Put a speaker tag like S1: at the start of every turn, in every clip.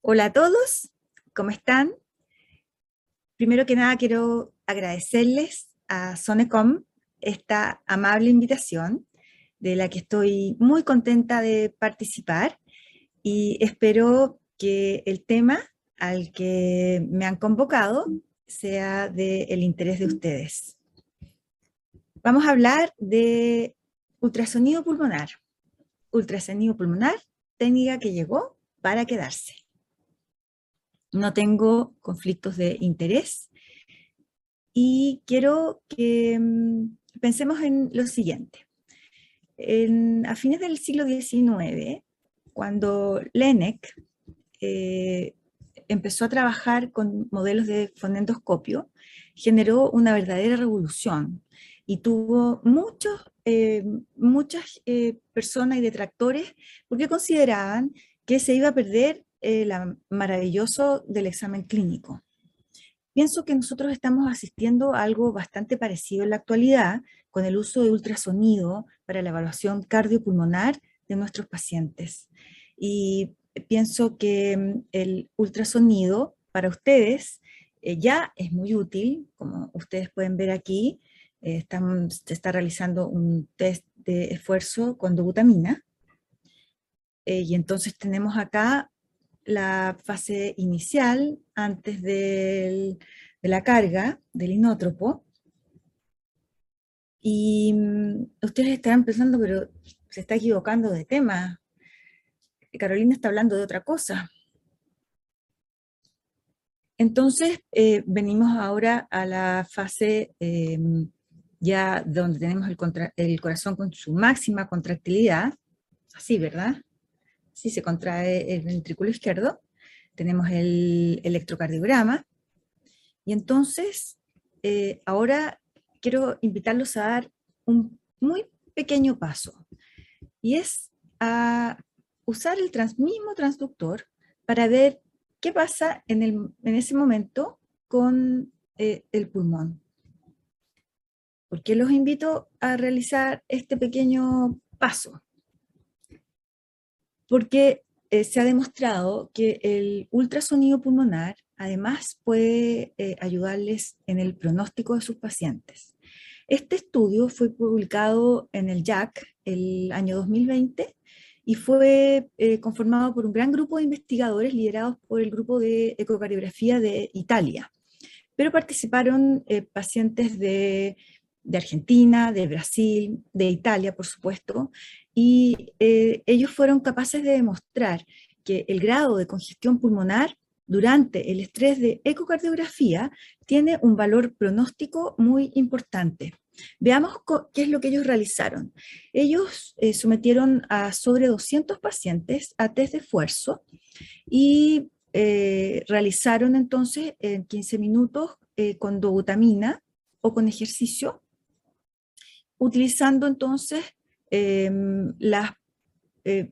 S1: Hola a todos, ¿cómo están? Primero que nada quiero agradecerles a Sonecom esta amable invitación de la que estoy muy contenta de participar y espero que el tema al que me han convocado sea del interés de ustedes. Vamos a hablar de ultrasonido pulmonar. Ultrasonido pulmonar, técnica que llegó para quedarse. No tengo conflictos de interés y quiero que pensemos en lo siguiente. A fines del siglo XIX, cuando Laennec empezó a trabajar con modelos de fonendoscopio, generó una verdadera revolución y tuvo muchas personas y detractores porque consideraban que se iba a perder lo maravilloso del examen clínico. Pienso que nosotros estamos asistiendo a algo bastante parecido en la actualidad con el uso de ultrasonido para la evaluación cardiopulmonar de nuestros pacientes. Y pienso que el ultrasonido para ustedes ya es muy útil, como ustedes pueden ver aquí, se está realizando un test de esfuerzo con dobutamina, y entonces tenemos acá la fase inicial antes de la carga del inótropo, y ustedes estarán pensando, pero se está equivocando de tema, Carolina está hablando de otra cosa. Entonces, venimos ahora a la fase ya donde tenemos el corazón con su máxima contractilidad, así, ¿verdad? Sí, se contrae el ventrículo izquierdo, tenemos el electrocardiograma, y entonces ahora quiero invitarlos a dar un muy pequeño paso, y es a usar el mismo transductor para ver qué pasa en ese momento con el pulmón. ¿Por qué los invito a realizar este pequeño paso? Porque se ha demostrado que el ultrasonido pulmonar además puede ayudarles en el pronóstico de sus pacientes. Este estudio fue publicado en el JACC el año 2020 y fue conformado por un gran grupo de investigadores liderados por el grupo de ecocardiografía de Italia, pero participaron pacientes de Argentina, de Brasil, de Italia, por supuesto, y ellos fueron capaces de demostrar que el grado de congestión pulmonar durante el estrés de ecocardiografía tiene un valor pronóstico muy importante. Veamos qué es lo que ellos realizaron. Ellos sometieron a sobre 200 pacientes a test de esfuerzo y realizaron entonces en 15 minutos con dobutamina o con ejercicio, utilizando entonces las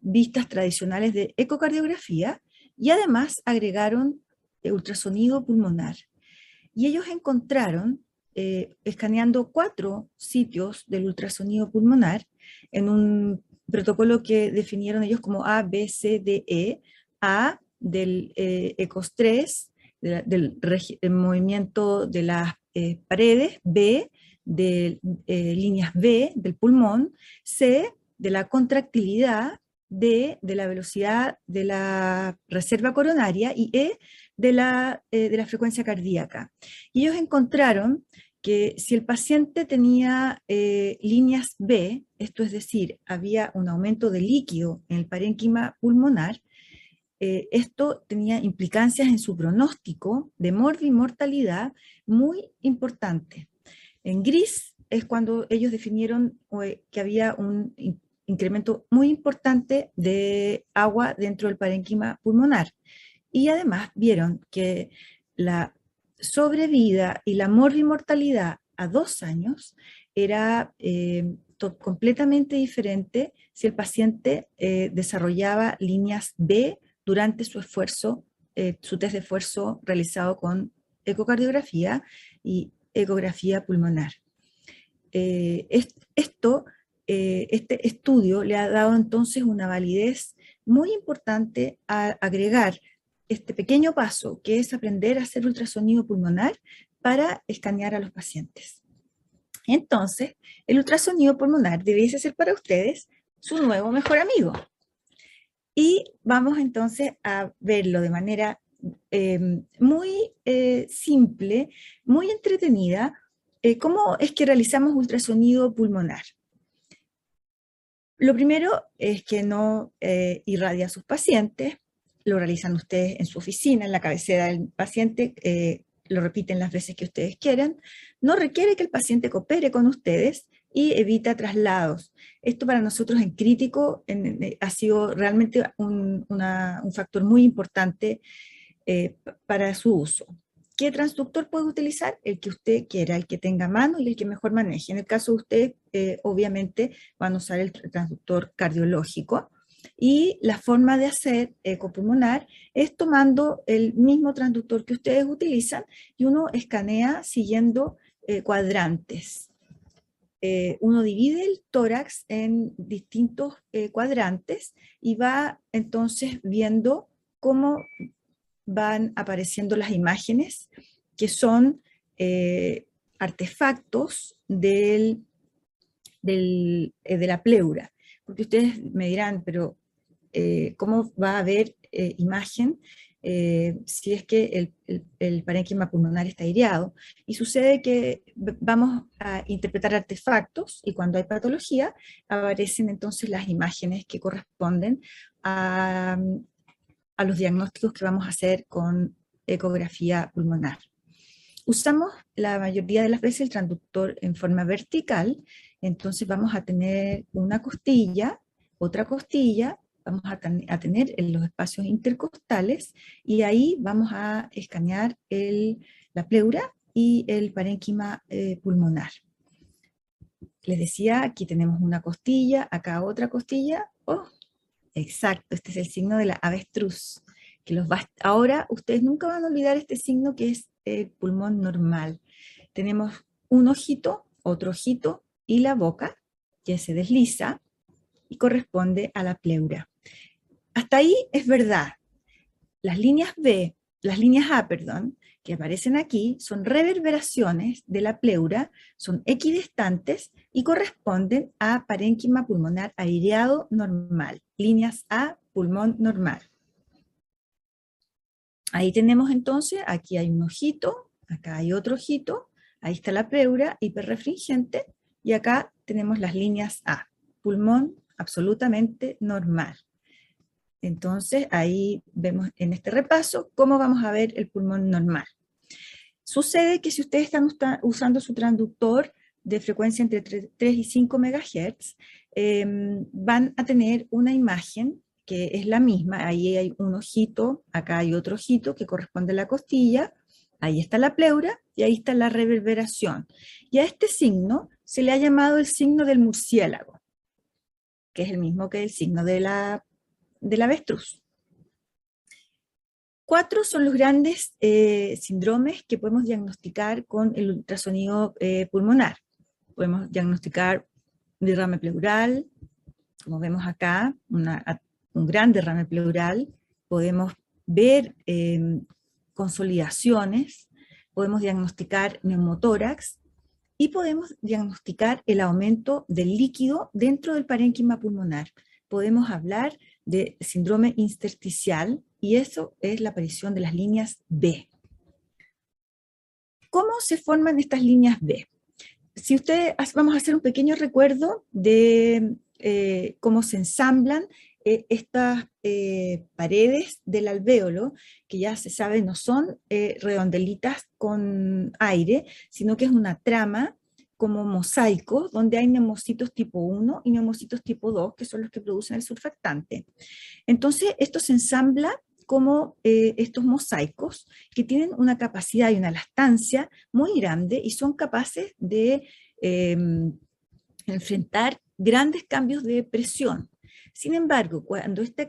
S1: vistas tradicionales de ecocardiografía, y además agregaron ultrasonido pulmonar. Y ellos encontraron, escaneando 4 sitios del ultrasonido pulmonar, en un protocolo que definieron ellos como A, B, C, D, E, A del ECOS-3, del movimiento de las paredes, B de líneas B del pulmón, C de la contractilidad, D de la velocidad de la reserva coronaria y E de la frecuencia cardíaca. Y ellos encontraron que si el paciente tenía líneas B, esto es decir, había un aumento de líquido en el parénquima pulmonar, esto tenía implicancias en su pronóstico de mortalidad muy importante. En gris es cuando ellos definieron que había un incremento muy importante de agua dentro del parénquima pulmonar. Y además vieron que la sobrevida y la mortalidad a 2 años era completamente diferente si el paciente desarrollaba líneas B durante su esfuerzo, su test de esfuerzo realizado con ecocardiografía y ecografía pulmonar. Este estudio le ha dado entonces una validez muy importante a agregar este pequeño paso, que es aprender a hacer ultrasonido pulmonar para escanear a los pacientes. Entonces, el ultrasonido pulmonar debiese ser para ustedes su nuevo mejor amigo. Y vamos entonces a verlo de manera muy simple, muy entretenida, cómo es que realizamos ultrasonido pulmonar. Lo primero es que no irradia a sus pacientes, lo realizan ustedes en su oficina, en la cabecera del paciente, lo repiten las veces que ustedes quieran, no requiere que el paciente coopere con ustedes y evita traslados. Esto para nosotros en crítico ha sido realmente un factor muy importante para su uso. ¿Qué transductor puede utilizar? El que usted quiera, el que tenga a mano y el que mejor maneje. En el caso de usted, obviamente, van a usar el transductor cardiológico. Y la forma de hacer ecopulmonar es tomando el mismo transductor que ustedes utilizan y uno escanea siguiendo cuadrantes. Uno divide el tórax en distintos cuadrantes y va entonces viendo cómo van apareciendo las imágenes que son artefactos de la pleura. Porque ustedes me dirán, pero ¿cómo va a haber imagen si es que el parénquima pulmonar está aireado? Y sucede que vamos a interpretar artefactos y cuando hay patología aparecen entonces las imágenes que corresponden a los diagnósticos que vamos a hacer con ecografía pulmonar. Usamos la mayoría de las veces el transductor en forma vertical, entonces vamos a tener una costilla, otra costilla, vamos a tener en los espacios intercostales y ahí vamos a escanear la pleura y el parénquima pulmonar. Les decía, aquí tenemos una costilla, acá otra costilla. ¡Oh! Exacto, este es el signo de la avestruz. Ahora ustedes nunca van a olvidar este signo que es el pulmón normal. Tenemos un ojito, otro ojito y la boca que se desliza y corresponde a la pleura. Hasta ahí es verdad. Las líneas A, que aparecen aquí, son reverberaciones de la pleura, son equidistantes y corresponden a parénquima pulmonar aireado normal. Líneas A, pulmón normal. Ahí tenemos entonces, aquí hay un ojito, acá hay otro ojito, ahí está la pleura hiperrefringente, y acá tenemos las líneas A, pulmón absolutamente normal. Entonces ahí vemos en este repaso cómo vamos a ver el pulmón normal. Sucede que si ustedes están usando su transductor de frecuencia entre 3 y 5 MHz, van a tener una imagen que es la misma. Ahí hay un ojito, acá hay otro ojito que corresponde a la costilla, ahí está la pleura y ahí está la reverberación. Y a este signo se le ha llamado el signo del murciélago, que es el mismo que el signo de la avestruz. 4 son los grandes síndromes que podemos diagnosticar con el ultrasonido pulmonar. Podemos diagnosticar un derrame pleural, como vemos acá, un gran derrame pleural. Podemos ver consolidaciones, podemos diagnosticar neumotórax y podemos diagnosticar el aumento del líquido dentro del parénquima pulmonar. Podemos hablar de síndrome intersticial, y eso es la aparición de las líneas B. ¿Cómo se forman estas líneas B? Si vamos a hacer un pequeño recuerdo de cómo se ensamblan estas paredes del alvéolo, que ya se sabe no son redondelitas con aire, sino que es una trama como mosaico, donde hay neumocitos tipo 1 y neumocitos tipo 2, que son los que producen el surfactante. Entonces, esto se ensambla como estos mosaicos que tienen una capacidad y una elastancia muy grande y son capaces de enfrentar grandes cambios de presión. Sin embargo, cuando esta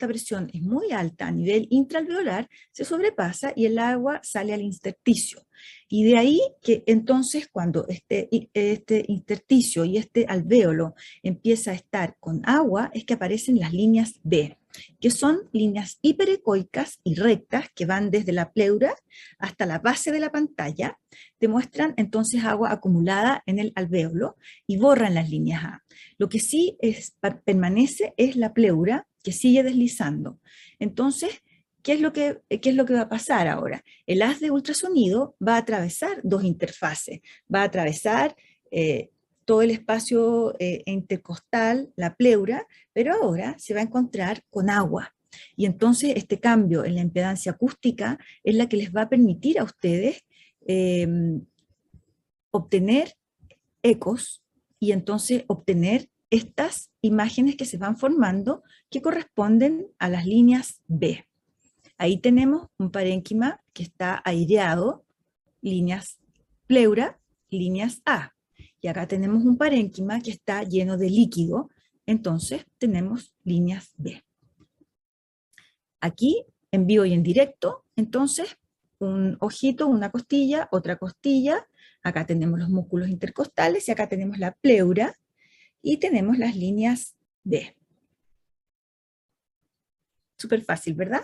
S1: presión es muy alta a nivel intraalveolar, se sobrepasa y el agua sale al intersticio. Y de ahí que entonces cuando este intersticio y este alvéolo empieza a estar con agua, es que aparecen las líneas B. que son líneas hiperecoicas y rectas que van desde la pleura hasta la base de la pantalla, demuestran entonces agua acumulada en el alvéolo y borran las líneas A. Lo que sí permanece es la pleura, que sigue deslizando. Entonces, ¿qué es lo que va a pasar ahora? El haz de ultrasonido va a atravesar dos interfaces, va a atravesar todo el espacio intercostal, la pleura, pero ahora se va a encontrar con agua. Y entonces este cambio en la impedancia acústica es la que les va a permitir a ustedes eh, obtener ecos y entonces obtener estas imágenes que se van formando que corresponden a las líneas B. Ahí tenemos un parénquima que está aireado, líneas pleura, líneas A. Y acá tenemos un parénquima que está lleno de líquido, entonces tenemos líneas B. Aquí, en vivo y en directo, entonces, un ojito, una costilla, otra costilla, acá tenemos los músculos intercostales y acá tenemos la pleura y tenemos las líneas B. Súper fácil, ¿verdad?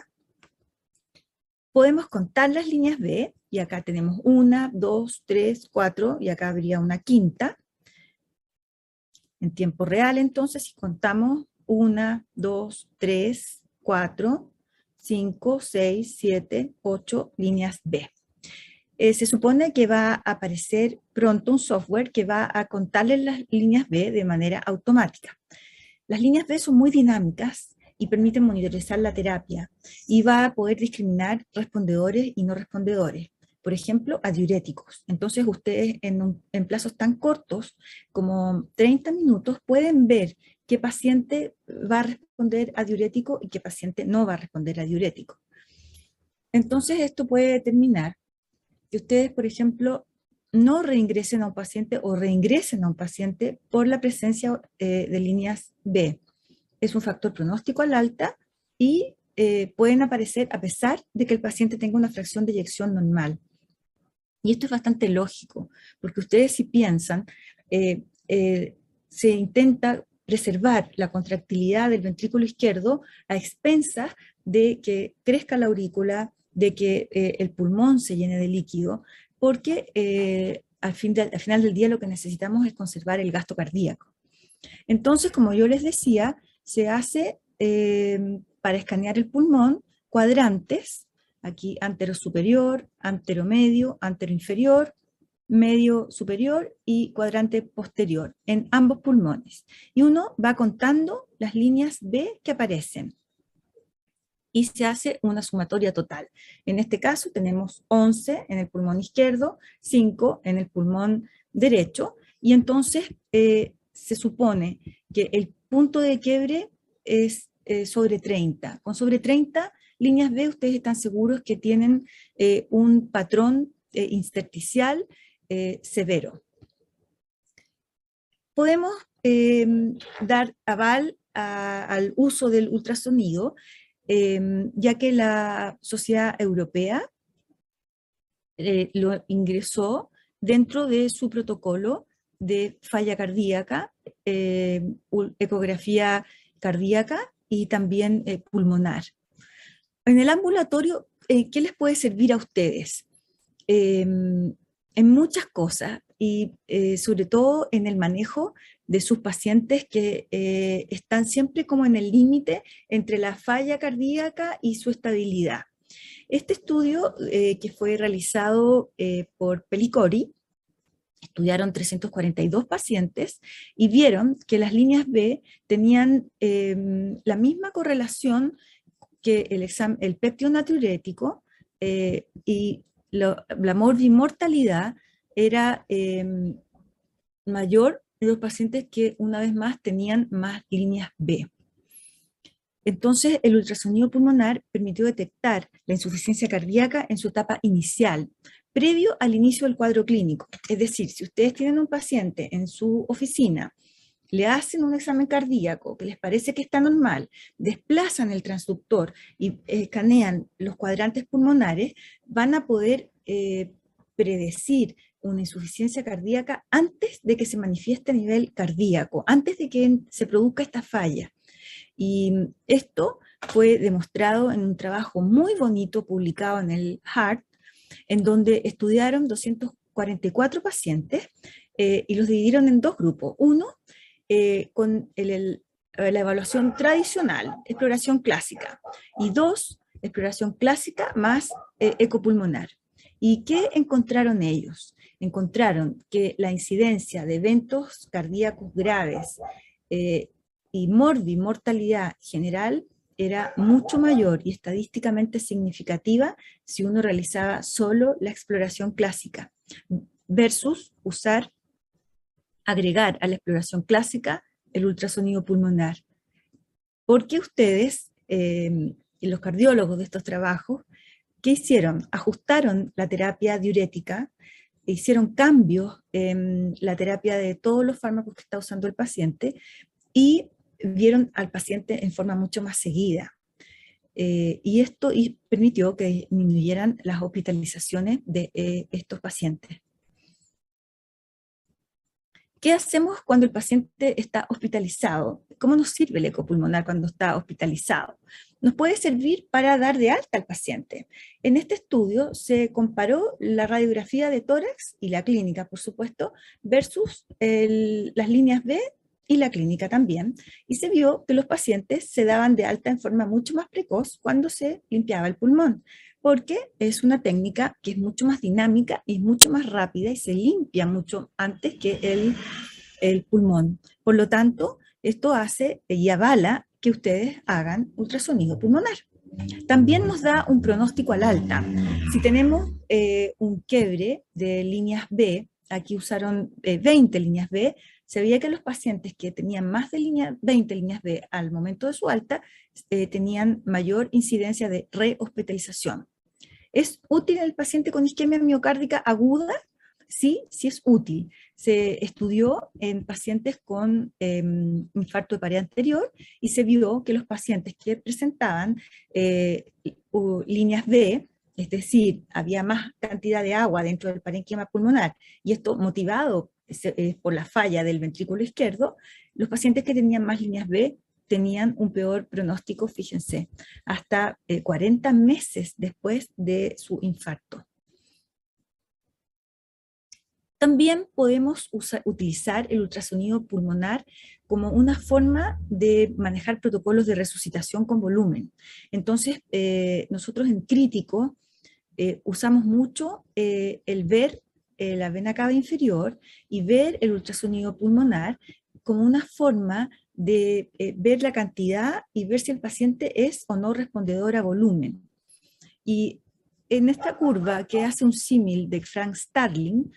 S1: Podemos contar las líneas B, y acá tenemos 1, 2, 3, 4, y acá habría una quinta. En tiempo real, entonces, si contamos 1, 2, 3, 4, 5, 6, 7, 8 líneas B. Se supone que va a aparecer pronto un software que va a contarles las líneas B de manera automática. Las líneas B son muy dinámicas y permiten monitorizar la terapia y va a poder discriminar respondedores y no respondedores. Por ejemplo, a diuréticos. Entonces ustedes en plazos tan cortos como 30 minutos pueden ver qué paciente va a responder a diurético y qué paciente no va a responder a diurético. Entonces esto puede determinar que ustedes, por ejemplo, no reingresen a un paciente o reingresen a un paciente por la presencia de líneas B. Es un factor pronóstico al alta y pueden aparecer a pesar de que el paciente tenga una fracción de eyección normal. Y esto es bastante lógico, porque ustedes si piensan, se intenta preservar la contractilidad del ventrículo izquierdo a expensas de que crezca la aurícula, de que el pulmón se llene de líquido, porque al final del día lo que necesitamos es conservar el gasto cardíaco. Entonces, como yo les decía, se hace para escanear el pulmón cuadrantes, aquí antero superior, antero medio, antero inferior, medio superior y cuadrante posterior en ambos pulmones. Y uno va contando las líneas B que aparecen y se hace una sumatoria total. En este caso tenemos 11 en el pulmón izquierdo, 5 en el pulmón derecho, y entonces se supone que el punto de quiebre es sobre 30. Con sobre 30 líneas B ustedes están seguros que tienen un patrón intersticial severo. Podemos dar aval al uso del ultrasonido, ya que la Sociedad Europea lo ingresó dentro de su protocolo de falla cardíaca, ecografía cardíaca y también pulmonar. En el ambulatorio, ¿qué les puede servir a ustedes? En muchas cosas, y sobre todo en el manejo de sus pacientes que están siempre como en el límite entre la falla cardíaca y su estabilidad. Este estudio que fue realizado por Pellicori, estudiaron 342 pacientes y vieron que las líneas B tenían la misma correlación que el péptido natriurético y la mortalidad era mayor de los pacientes que una vez más tenían más líneas B. Entonces, el ultrasonido pulmonar permitió detectar la insuficiencia cardíaca en su etapa inicial, previo al inicio del cuadro clínico. Es decir, si ustedes tienen un paciente en su oficina, le hacen un examen cardíaco que les parece que está normal, desplazan el transductor y escanean los cuadrantes pulmonares, van a poder predecir una insuficiencia cardíaca antes de que se manifieste a nivel cardíaco, antes de que se produzca esta falla. Y esto fue demostrado en un trabajo muy bonito publicado en el Heart, en donde estudiaron 244 pacientes y los dividieron en dos grupos. Uno, con la evaluación tradicional, exploración clásica, y dos, exploración clásica más ecopulmonar. ¿Y qué encontraron ellos? Encontraron que la incidencia de eventos cardíacos graves y mortalidad general era mucho mayor y estadísticamente significativa si uno realizaba solo la exploración clásica, versus agregar a la exploración clásica el ultrasonido pulmonar. Porque ustedes, los cardiólogos de estos trabajos, ¿qué hicieron? Ajustaron la terapia diurética, hicieron cambios en la terapia de todos los fármacos que está usando el paciente y vieron al paciente en forma mucho más seguida. Y esto permitió que disminuyeran las hospitalizaciones de estos pacientes. ¿Qué hacemos cuando el paciente está hospitalizado? ¿Cómo nos sirve el ecopulmonar cuando está hospitalizado? Nos puede servir para dar de alta al paciente. En este estudio se comparó la radiografía de tórax y la clínica, por supuesto, versus las líneas B y la clínica también, y se vio que los pacientes se daban de alta en forma mucho más precoz cuando se limpiaba el pulmón, porque es una técnica que es mucho más dinámica y es mucho más rápida y se limpia mucho antes que el pulmón. Por lo tanto, esto hace y avala que ustedes hagan ultrasonido pulmonar. También nos da un pronóstico al alta. Si tenemos un quiebre de líneas B, aquí usaron 20 líneas B, se veía que los pacientes que tenían más de 20 líneas B al momento de su alta tenían mayor incidencia de rehospitalización. ¿Es útil el paciente con isquemia miocárdica aguda? Sí, sí es útil. Se estudió en pacientes con infarto de pared anterior y se vio que los pacientes que presentaban líneas B, es decir, había más cantidad de agua dentro del parénquima pulmonar, y esto motivado por la falla del ventrículo izquierdo, los pacientes que tenían más líneas B tenían un peor pronóstico, fíjense, hasta 40 meses después de su infarto. También podemos utilizar el ultrasonido pulmonar como una forma de manejar protocolos de resucitación con volumen. Entonces, nosotros en crítico usamos mucho el ver la vena cava inferior y ver el ultrasonido pulmonar como una forma de ver la cantidad y ver si el paciente es o no respondedor a volumen. Y en esta curva que hace un símil de Frank Starling,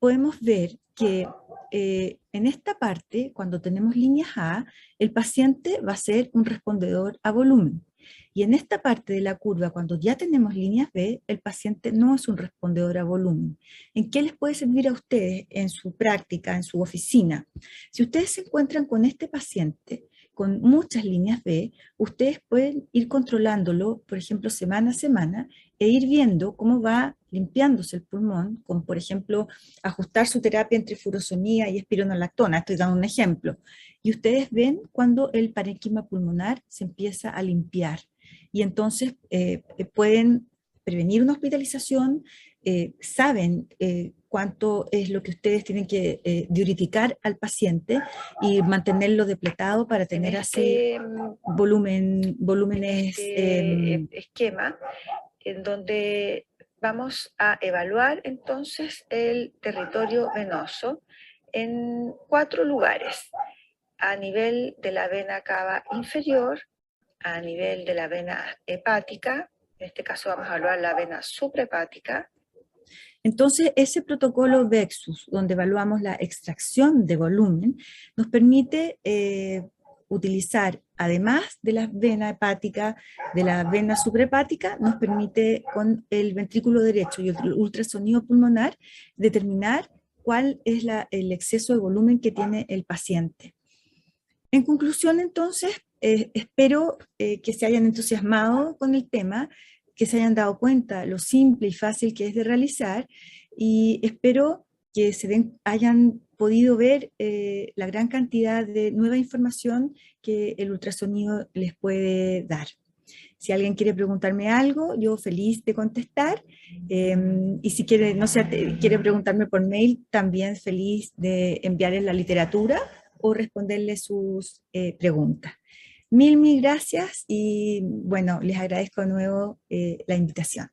S1: podemos ver que en esta parte, cuando tenemos líneas A, el paciente va a ser un respondedor a volumen. Y en esta parte de la curva, cuando ya tenemos líneas B, el paciente no es un respondedor a volumen. ¿En qué les puede servir a ustedes en su práctica, en su oficina? Si ustedes se encuentran con este paciente con muchas líneas B, ustedes pueden ir controlándolo, por ejemplo, semana a semana, e ir viendo cómo va limpiándose el pulmón, con, por ejemplo, ajustar su terapia entre furosemida y espironolactona, estoy dando un ejemplo. Y ustedes ven cuando el parénquima pulmonar se empieza a limpiar. Y entonces pueden prevenir una hospitalización, saben cuánto es lo que ustedes tienen que diuriticar al paciente y mantenerlo depletado para tener así volúmenes.
S2: Esquema en donde vamos a evaluar entonces el territorio venoso en 4 lugares: a nivel de la vena cava inferior, a nivel de la vena hepática, en este caso vamos a evaluar la vena suprahepática.
S1: Entonces, ese protocolo VEXUS, donde evaluamos la extracción de volumen, nos permite utilizar, además de la vena hepática, de la vena suprahepática, nos permite con el ventrículo derecho y el ultrasonido pulmonar determinar cuál es el exceso de volumen que tiene el paciente. En conclusión, entonces, espero que se hayan entusiasmado con el tema, que se hayan dado cuenta lo simple y fácil que es de realizar, y espero que hayan podido ver la gran cantidad de nueva información que el ultrasonido les puede dar. Si alguien quiere preguntarme algo, yo feliz de contestar. Y si quiere, no sé, quiere preguntarme por mail, también feliz de enviarles la literatura o responderles sus preguntas. Mil gracias y bueno, les agradezco de nuevo la invitación.